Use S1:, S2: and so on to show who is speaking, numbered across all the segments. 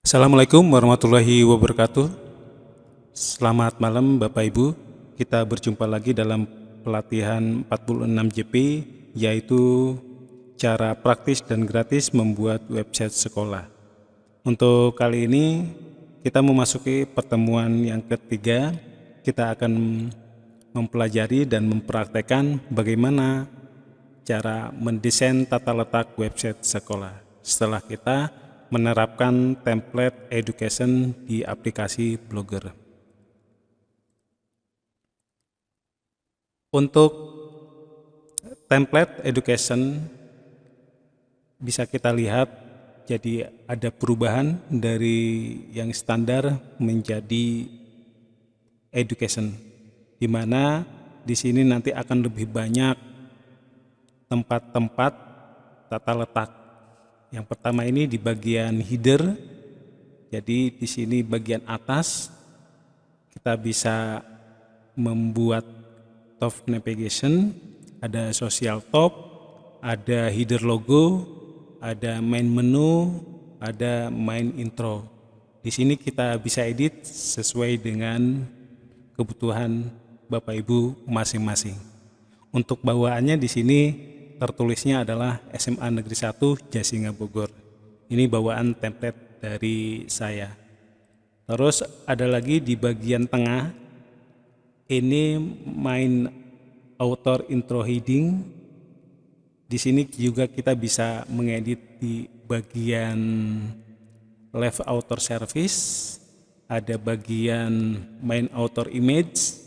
S1: Assalamualaikum warahmatullahi wabarakatuh. Selamat malam Bapak Ibu. Kita berjumpa lagi dalam pelatihan 46 JP, yaitu cara praktis dan gratis membuat website sekolah. Untuk kali ini kita memasuki pertemuan yang ketiga. Kita akan mempelajari dan mempraktekkan bagaimana cara mendesain tata letak website sekolah setelah kita menerapkan template education di aplikasi Blogger. Untuk template education bisa kita lihat, jadi ada perubahan dari yang standar menjadi education, di mana di sini nanti akan lebih banyak tempat-tempat tata letak. Yang pertama ini di bagian header, jadi di sini bagian atas kita bisa membuat top navigation, ada social top, ada header logo, ada main menu, ada main intro. Di sini kita bisa edit sesuai dengan kebutuhan Bapak Ibu masing-masing. Untuk bawaannya di sini tertulisnya adalah SMA Negeri 1 Jasinga Bogor. Ini bawaan template dari saya. Terus ada lagi di bagian tengah, ini main author intro heading. Di sini juga kita bisa mengedit di bagian left author service, ada bagian main author image,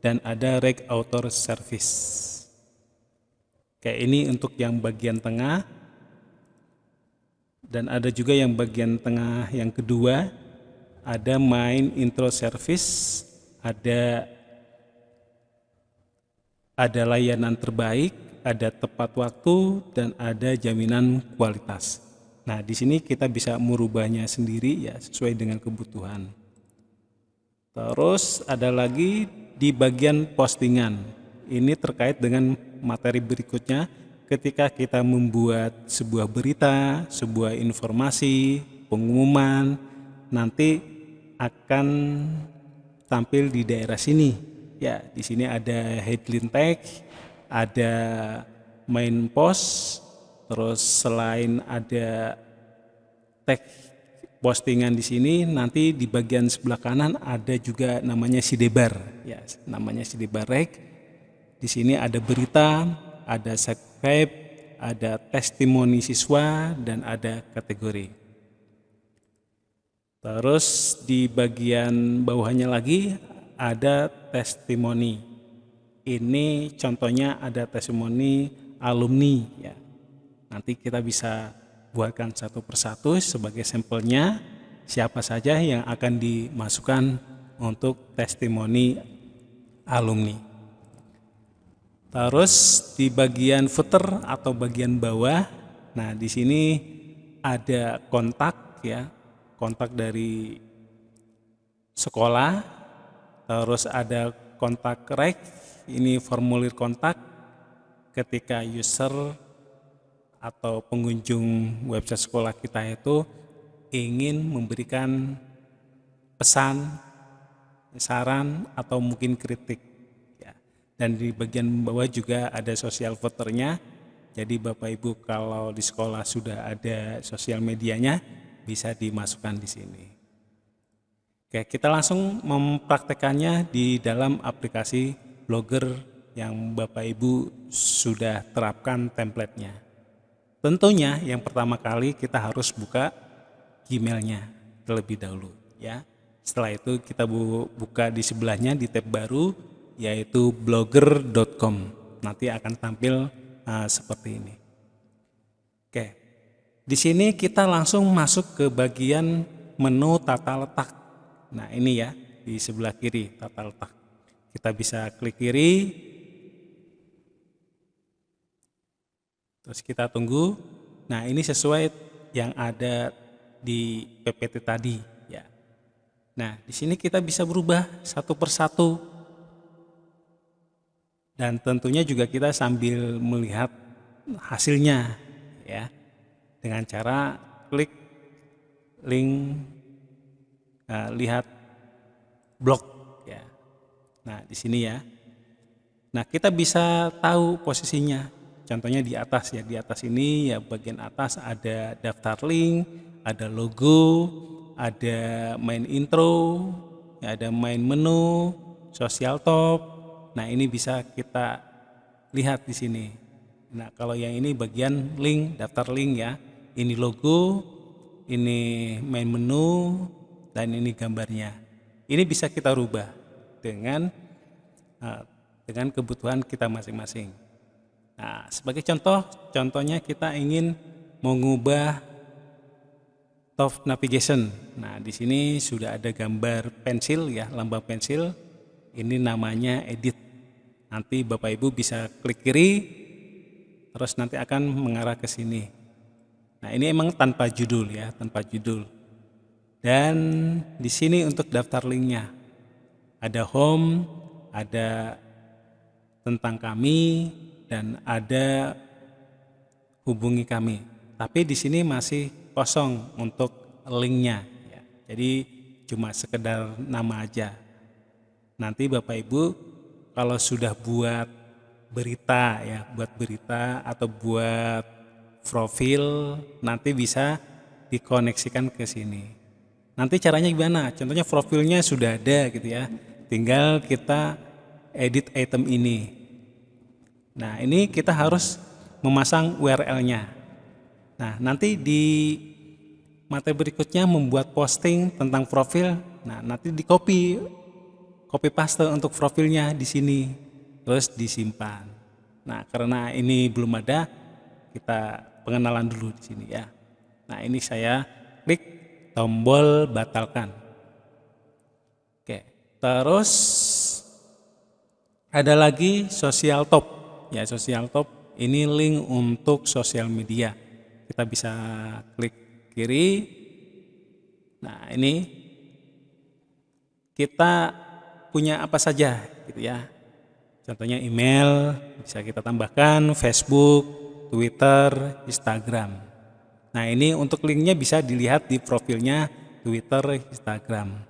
S1: dan ada reg author service. Kayak ini untuk yang bagian tengah, dan ada juga yang bagian tengah yang kedua, ada main intro service, ada layanan terbaik, ada tepat waktu, dan ada jaminan kualitas. Nah, di sini kita bisa merubahnya sendiri ya sesuai dengan kebutuhan. Terus ada lagi di bagian postingan. Ini terkait dengan materi berikutnya, ketika kita membuat sebuah berita, sebuah informasi, pengumuman, nanti akan tampil di daerah sini. Ya, di sini ada headline tag, ada main post, terus selain ada tag postingan di sini, nanti di bagian sebelah kanan ada juga namanya sidebar. Ya, namanya sidebar reg. Di sini ada berita, ada subscribe, ada testimoni siswa, dan ada kategori. Terus di bagian bawahnya lagi ada testimoni. Ini contohnya ada testimoni alumni ya. Nanti kita bisa buatkan satu persatu sebagai sampelnya siapa saja yang akan dimasukkan untuk testimoni alumni. Terus di bagian footer atau bagian bawah, nah di sini ada kontak ya, kontak dari sekolah, terus ada kontak reg, ini formulir kontak ketika user atau pengunjung website sekolah kita itu ingin memberikan pesan, saran, atau mungkin kritik. Dan di bagian bawah juga ada sosial voternya. Jadi Bapak Ibu kalau di sekolah sudah ada sosial medianya bisa dimasukkan di sini. Oke, kita langsung mempraktekannya di dalam aplikasi Blogger yang Bapak Ibu sudah terapkan template-nya. Tentunya yang pertama kali kita harus buka Gmail-nya terlebih dahulu ya. Setelah itu kita buka di sebelahnya di tab baru, yaitu blogger.com. Nanti akan tampil seperti ini. Oke, di sini kita langsung masuk ke bagian menu tata letak. Nah ini ya di sebelah kiri tata letak. Kita bisa klik kiri, terus kita tunggu. Nah ini sesuai yang ada di PPT tadi ya. Nah di sini kita bisa berubah satu persatu. Dan tentunya juga kita sambil melihat hasilnya ya, dengan cara klik link lihat blog ya. Nah, di sini ya. Nah, kita bisa tahu posisinya. Contohnya di atas ya. Di atas ini ya bagian atas ada daftar link, ada logo, ada main intro, ya, ada main menu, social top. Nah, ini bisa kita lihat di sini. Nah, kalau yang ini bagian link, daftar link ya. Ini logo, ini main menu, dan ini gambarnya. Ini bisa kita rubah dengan kebutuhan kita masing-masing. Nah, sebagai contohnya kita ingin mengubah top navigation. Nah, di sini sudah ada gambar pensil ya, lambang pensil. Ini namanya edit. Nanti Bapak Ibu bisa klik kiri, terus nanti akan mengarah ke sini. Nah, ini emang tanpa judul ya, tanpa judul. Dan di sini untuk daftar linknya, ada home, ada tentang kami, dan ada hubungi kami. Tapi di sini masih kosong untuk linknya. Ya. Jadi cuma sekedar nama aja. Nanti Bapak Ibu kalau sudah buat berita ya, buat berita atau buat profil, nanti bisa dikoneksikan ke sini. Nanti caranya gimana? Contohnya profilnya sudah ada gitu ya. Tinggal kita edit item ini. Nah, ini kita harus memasang URL-nya. Nah, nanti di materi berikutnya membuat posting tentang profil. Nah, nanti di copy paste untuk profilnya di sini. Terus disimpan. Nah, karena ini belum ada, kita pengenalan dulu di sini ya. Nah, ini saya klik tombol batalkan. Oke, terus ada lagi social top. Ya, social top ini link untuk sosial media. Kita bisa klik kiri. Nah, ini kita punya apa saja gitu ya. Contohnya email, bisa kita tambahkan Facebook, Twitter, Instagram. Nah, ini untuk linknya bisa dilihat di profilnya Twitter, Instagram.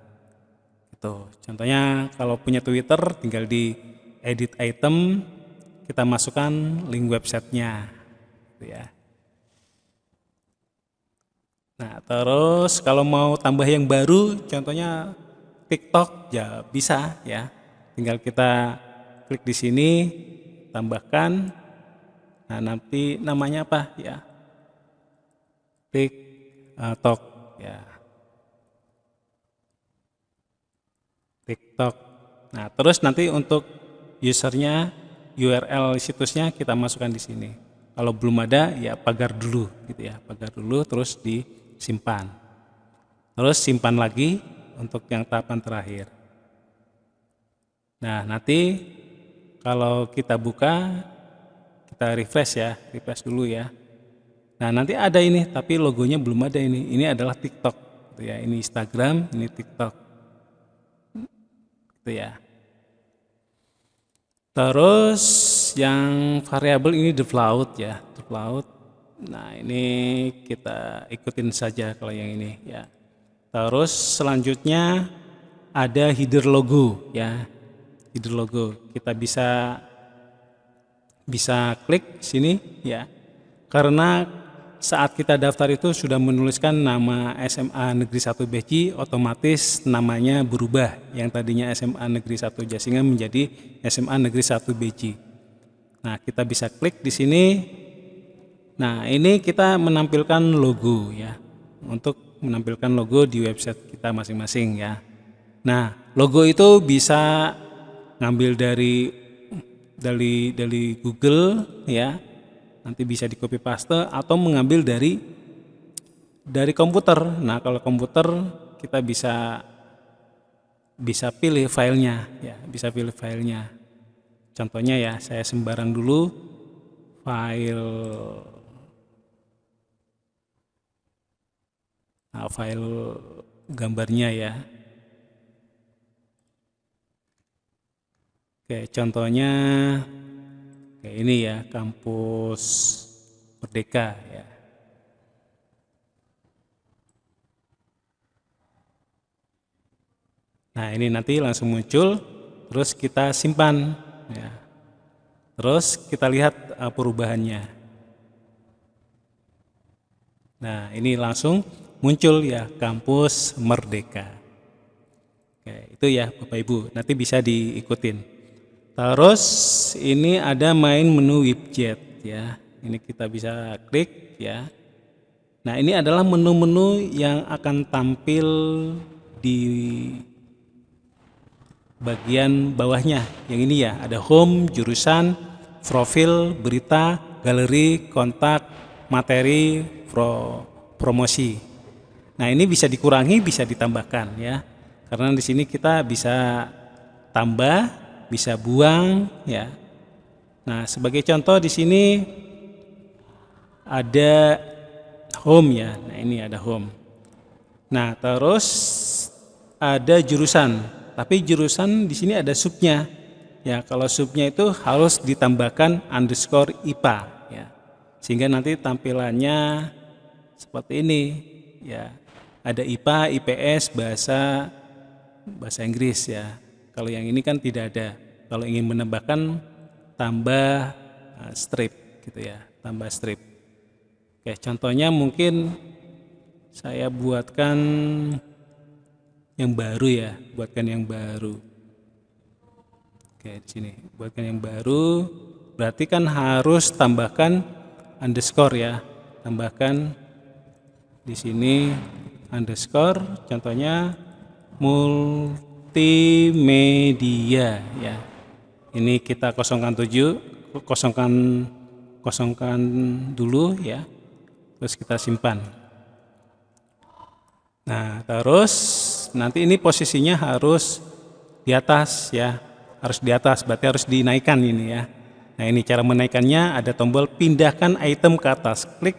S1: Gitu. Contohnya kalau punya Twitter tinggal di edit item, kita masukkan link websitenya. Gitu ya. Nah, terus kalau mau tambah yang baru, contohnya TikTok, ya bisa ya. Tinggal kita klik di sini, tambahkan. Nah, nanti namanya apa ya? TikTok ya. TikTok. Nah, terus nanti untuk usernya, URL situsnya kita masukkan di sini. Kalau belum ada ya pagar dulu gitu ya, pagar dulu terus disimpan. Terus simpan lagi untuk yang tahapan terakhir. Nah, nanti kalau kita buka, kita refresh dulu ya. Nah, nanti ada ini, tapi logonya belum ada ini. Ini adalah TikTok, gitu ya. Ini Instagram, ini TikTok, gitu ya. Terus yang variabel ini default ya, default. Nah, ini kita ikutin saja kalau yang ini ya. Terus selanjutnya ada header logo ya. Header logo. Kita bisa klik sini ya. Karena saat kita daftar itu sudah menuliskan nama SMA Negeri 1 Beji, otomatis namanya berubah. Yang tadinya SMA Negeri 1 Jasingan menjadi SMA Negeri 1 Beji. Nah, kita bisa klik di sini. Nah, ini kita menampilkan logo ya. Untuk menampilkan logo di website kita masing-masing ya. Nah, logo itu bisa ngambil dari Google ya. Nanti bisa di copy paste atau mengambil dari komputer. Nah, kalau komputer kita bisa pilih filenya ya, bisa pilih filenya. Contohnya ya, saya sembarang dulu file gambarnya ya. Oke, contohnya kayak ini ya, kampus Merdeka ya. Nah, ini nanti langsung muncul, terus kita simpan ya. Terus kita lihat perubahannya. Nah, ini langsung muncul ya, Kampus Merdeka. Oke, itu ya Bapak Ibu, nanti bisa diikutin. Terus ini ada main menu widget ya. Ini kita bisa klik ya. Nah, ini adalah menu-menu yang akan tampil di bagian bawahnya. Yang ini ya, ada home, jurusan, profil, berita, galeri, kontak, materi, promosi. Nah, ini bisa dikurangi, bisa ditambahkan ya. Karena di sini kita bisa tambah, bisa buang ya. Nah, sebagai contoh di sini ada home ya. Nah, ini ada home. Nah, terus ada jurusan. Tapi jurusan di sini ada subnya. Ya, kalau subnya itu harus ditambahkan underscore IPA ya. Sehingga nanti tampilannya seperti ini ya. Ada IPA, IPS, bahasa Inggris ya. Kalau yang ini kan tidak ada. Kalau ingin menambahkan tambah strip gitu ya, tambah strip. Oke, contohnya mungkin saya buatkan yang baru ya, buatkan yang baru. Oke, di sini buatkan yang baru, berarti kan harus tambahkan underscore ya, tambahkan di sini underscore, contohnya multimedia ya. Ini kita kosongkan dulu ya, terus kita simpan. Nah, terus nanti ini posisinya harus di atas ya, harus di atas, berarti harus dinaikkan ini ya. Nah, ini cara menaikkannya, ada tombol pindahkan item ke atas, klik.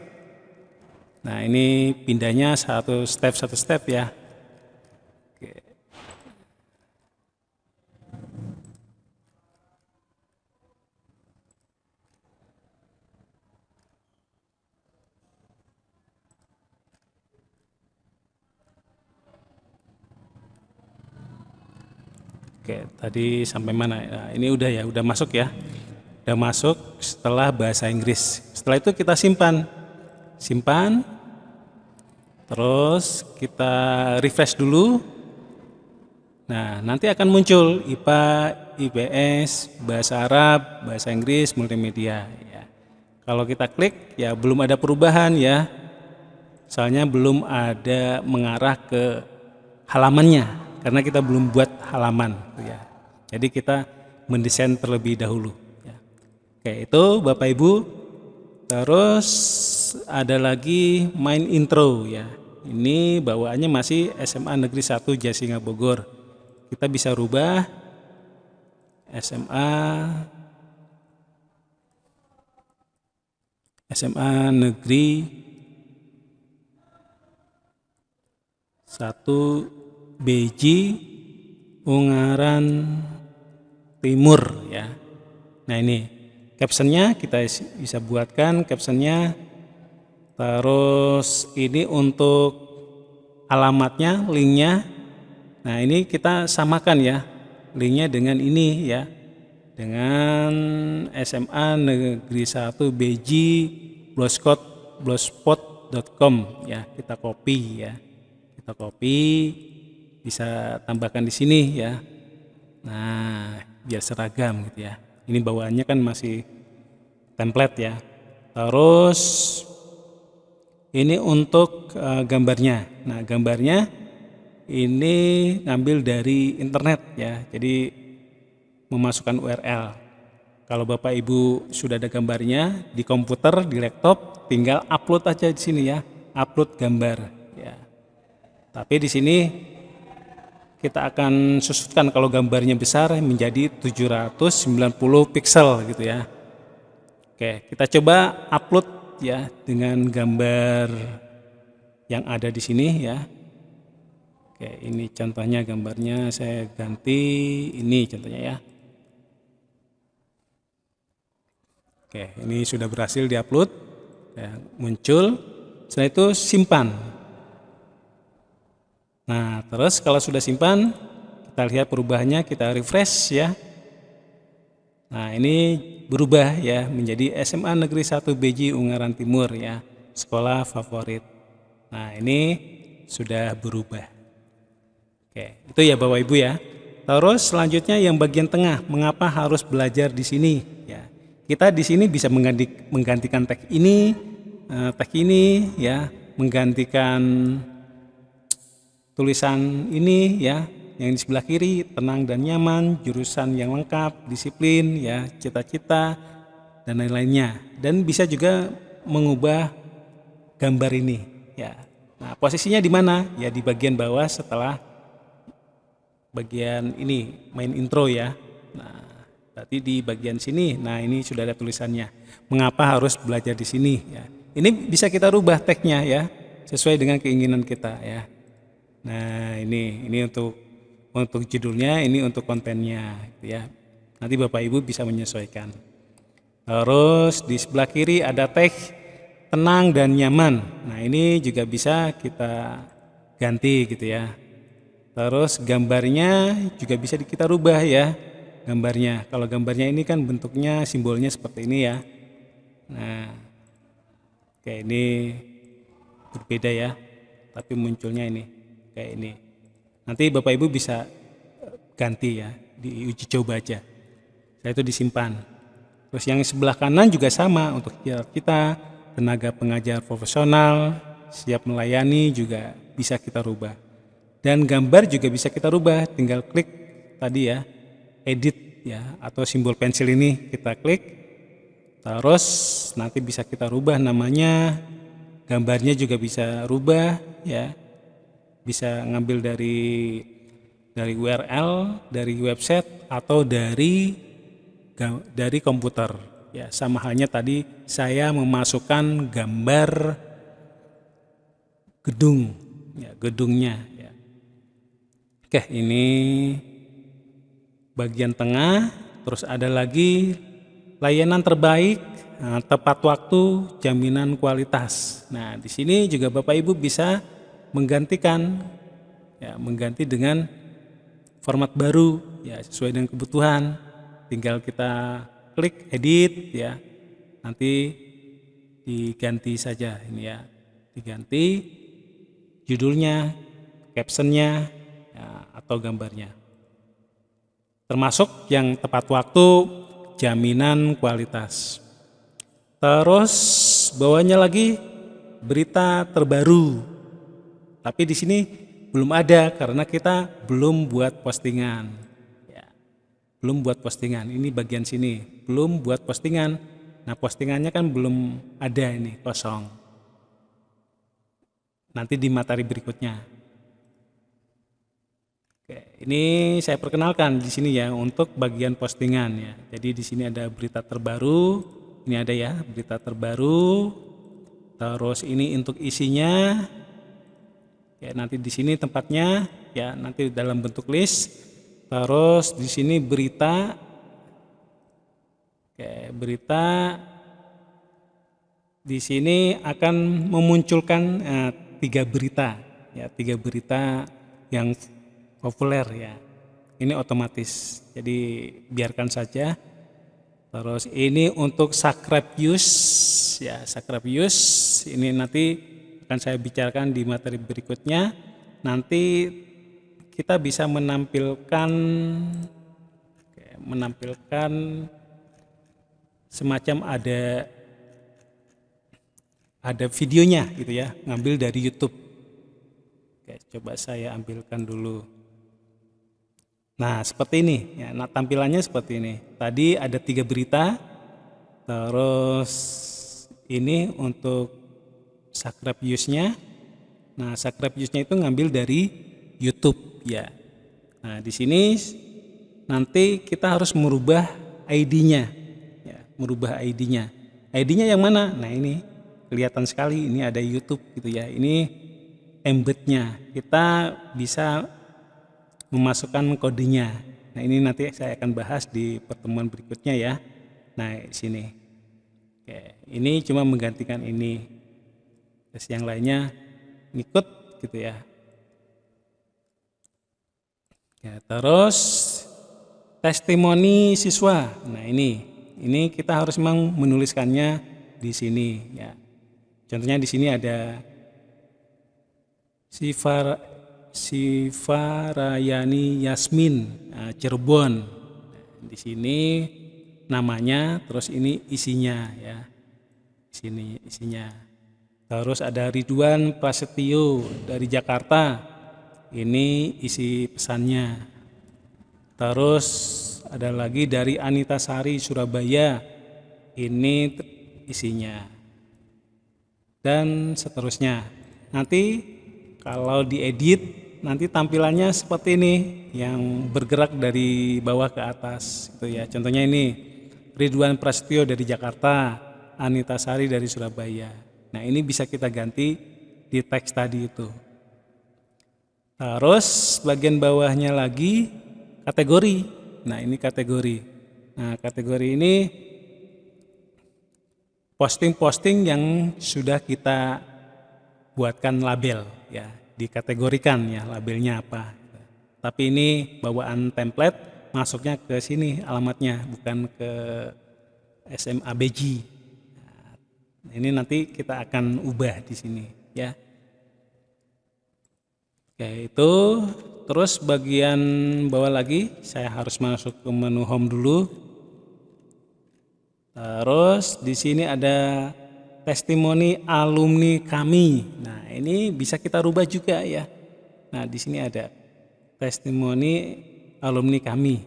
S1: Nah, ini pindahnya satu step ya. Oke. Oke, tadi sampai mana? Nah, ini udah masuk ya. Udah masuk setelah bahasa Inggris. Setelah itu kita simpan. Terus kita refresh dulu. Nah, nanti akan muncul IPA, IPS, bahasa Arab, bahasa Inggris, multimedia ya. Kalau kita klik ya belum ada perubahan ya. Soalnya belum ada mengarah ke halamannya karena kita belum buat halaman ya. Jadi kita mendesain terlebih dahulu ya. Oke, itu Bapak Ibu. Terus ada lagi main intro ya. Ini bawaannya masih SMA Negeri 1 Jasinga Bogor. Kita bisa rubah SMA Negeri 1 Beji Ungaran Timur ya. Nah, ini captionnya kita bisa buatkan captionnya. Terus ini untuk alamatnya, linknya. Nah, ini kita samakan ya, linknya dengan ini ya, dengan SMA Negeri 1 Beji blogspot.com ya. Kita copy ya, bisa tambahkan di sini ya. Nah, biar seragam gitu ya. Ini bawaannya kan masih template ya. Terus ini untuk gambarnya. Nah, gambarnya ini ngambil dari internet ya. Jadi memasukkan URL. Kalau Bapak Ibu sudah ada gambarnya di komputer, di laptop, tinggal upload aja di sini ya. Upload gambar ya. Tapi di sini kita akan susutkan kalau gambarnya besar menjadi 790 pixel gitu ya. Oke, kita coba upload ya dengan gambar yang ada di sini ya. Oke, ini contohnya gambarnya saya ganti ini contohnya ya. Oke, ini sudah berhasil diupload ya, muncul. Setelah itu simpan. Nah, terus kalau sudah simpan, Kita lihat perubahannya, kita refresh ya. Nah, ini berubah ya menjadi SMA Negeri 1 BJ Ungaran Timur ya, sekolah favorit. Nah, ini sudah berubah. Oke, itu ya Bapak Ibu ya. Terus selanjutnya yang bagian tengah, mengapa harus belajar di sini? Ya, kita di sini bisa menggantikan tag ini ya, menggantikan tulisan ini ya, yang di sebelah kiri, tenang dan nyaman, jurusan yang lengkap, disiplin ya, cita-cita dan lain-lainnya. Dan bisa juga mengubah gambar ini ya. Nah, posisinya di mana? Ya di bagian bawah setelah bagian ini main intro ya. Nah, berarti di bagian sini. Nah, ini sudah ada tulisannya. Mengapa harus belajar di sini ya. Ini bisa kita rubah tagnya ya, sesuai dengan keinginan kita ya. Nah, ini untuk judulnya, ini untuk kontennya gitu ya. Nanti Bapak Ibu bisa menyesuaikan. Terus di sebelah kiri ada tag tenang dan nyaman. Nah, ini juga bisa kita ganti gitu ya. Terus gambarnya juga bisa kita rubah ya, gambarnya. Kalau gambarnya ini kan bentuknya simbolnya seperti ini ya. Nah, kayak ini berbeda ya, tapi munculnya ini kayak ini. Nanti Bapak Ibu bisa ganti ya, di uji coba aja. Saya itu disimpan. Terus yang sebelah kanan juga sama untuk kita tenaga pengajar profesional, siap melayani juga bisa kita rubah. Dan gambar juga bisa kita rubah, tinggal klik tadi ya, edit ya, atau simbol pensil ini kita klik, terus nanti bisa kita rubah namanya, gambarnya juga bisa rubah ya, bisa ngambil dari URL, dari website atau dari komputer ya. Sama halnya tadi saya memasukkan gambar gedung ya, gedungnya ya. Oke, ini bagian tengah, terus ada lagi layanan terbaik, tepat waktu, jaminan kualitas. Nah, di sini juga Bapak Ibu bisa menggantikan ya, mengganti dengan format baru ya, sesuai dengan kebutuhan. Tinggal kita klik edit ya. Nanti diganti saja ini ya. Diganti judulnya, captionnya ya, atau gambarnya. Termasuk yang tepat waktu, jaminan kualitas. Terus bawahnya lagi berita terbaru. Tapi di sini belum ada karena kita belum buat postingan. Ya, belum buat postingan. Ini bagian sini belum buat postingan. Nah, postingannya kan belum ada, ini kosong. Nanti di materi berikutnya. Oke, ini saya perkenalkan di sini ya untuk bagian postingan ya. Jadi di sini ada berita terbaru. Ini ada ya berita terbaru. Terus ini untuk isinya. Ya, nanti di sini tempatnya ya, nanti dalam bentuk list. Terus di sini berita. Oke, berita di sini akan memunculkan 3 berita ya, 3 berita yang populer ya. Ini otomatis. Jadi biarkan saja. Terus ini untuk subscribe use ya, subscribe use ini nanti akan saya bicarakan di materi berikutnya. Nanti kita bisa menampilkan semacam ada videonya gitu ya, ngambil dari YouTube. Oke, coba saya ambilkan dulu. Nah, seperti ini ya. Nah, tampilannya seperti ini. Tadi ada 3 berita. Terus ini untuk subscribe use-nya. Nah, subscribe use-nya itu ngambil dari YouTube ya. Nah, di sini nanti kita harus merubah ID-nya ya, merubah ID-nya. ID-nya yang mana? Nah, ini kelihatan sekali ini ada YouTube gitu ya. Ini embed-nya. Kita bisa memasukkan kodenya. Nah, ini nanti saya akan bahas di pertemuan berikutnya ya. Nah, di sini. Oke, ini cuma menggantikan ini. Terus yang lainnya ngikut gitu ya. Ya, terus testimoni siswa. Nah, ini kita harus memang menuliskannya di sini ya. Contohnya di sini ada Sifarayani Yasmin, Cirebon. Di sini namanya, terus ini isinya ya. Sini isinya. Terus ada Ridwan Prasetyo dari Jakarta. Ini isi pesannya. Terus ada lagi dari Anita Sari Surabaya. Ini isinya. Dan seterusnya. Nanti kalau diedit nanti tampilannya seperti ini yang bergerak dari bawah ke atas itu ya. Contohnya ini Ridwan Prasetyo dari Jakarta, Anita Sari dari Surabaya. Nah, ini bisa kita ganti di teks tadi itu. Terus bagian bawahnya lagi kategori. Nah, ini kategori. Nah, kategori ini posting-posting yang sudah kita buatkan label ya, dikategorikan ya labelnya apa. Tapi ini bawaan template, masuknya ke sini alamatnya, bukan ke SMABG. Nah, ini nanti kita akan ubah di sini ya. Oke, itu terus bagian bawah lagi saya harus masuk ke menu home dulu. Terus di sini ada testimoni alumni kami. Nah, ini bisa kita rubah juga ya. Nah, di sini ada testimoni alumni kami.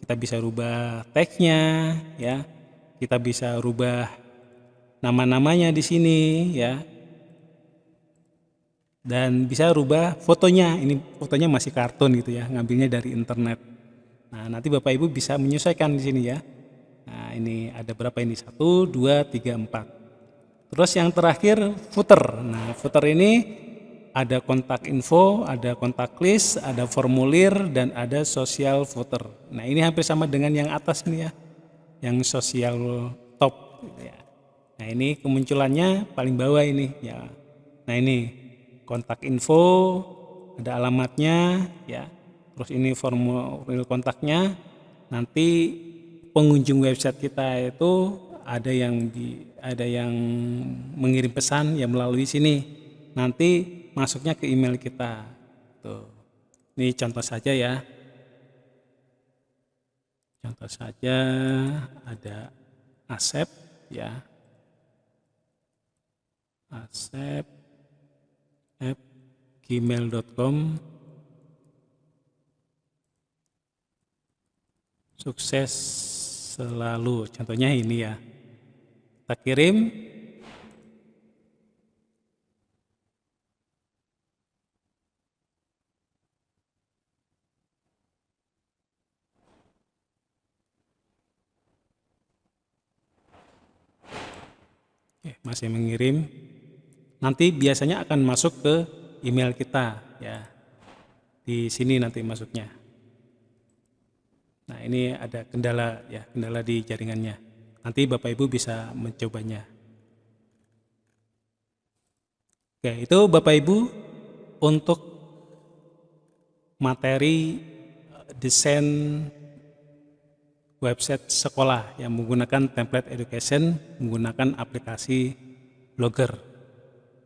S1: Kita bisa rubah teksnya ya. Kita bisa rubah nama-namanya di sini ya. Dan bisa rubah fotonya. Ini fotonya masih kartun gitu ya, ngambilnya dari internet. Nah, nanti Bapak Ibu bisa menyesuaikan di sini ya. Nah, ini ada berapa ini? 1, 2, 3, 4. Terus yang terakhir footer. Nah, footer ini ada kontak info, ada kontak list, ada formulir, dan ada social footer. Nah, ini hampir sama dengan yang atas ini ya, yang social top gitu ya. Nah, ini kemunculannya paling bawah ini ya. Nah, ini kontak info, ada alamatnya ya. Terus ini formulir kontaknya. Nanti pengunjung website kita itu ada yang mengirim pesan ya melalui sini. Nanti masuknya ke email kita. Tuh. Ini contoh saja ya. Contoh saja ada Asep ya. asep@gmail.com. Sukses selalu. Contohnya ini ya. Kita kirim. Oke, masih mengirim. Nanti biasanya akan masuk ke email kita ya. Di sini nanti masuknya. Nah, ini ada kendala ya, kendala di jaringannya. Nanti Bapak Ibu bisa mencobanya. Oke, itu Bapak Ibu untuk materi desain website sekolah yang menggunakan template education, menggunakan aplikasi Blogger.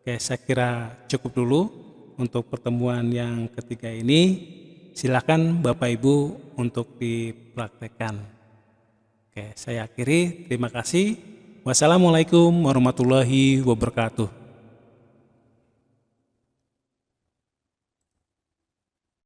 S1: Oke, saya kira cukup dulu untuk pertemuan yang ketiga ini. Silakan Bapak Ibu untuk dipraktekkan. Oke, saya akhiri. Terima kasih. Wassalamualaikum warahmatullahi wabarakatuh.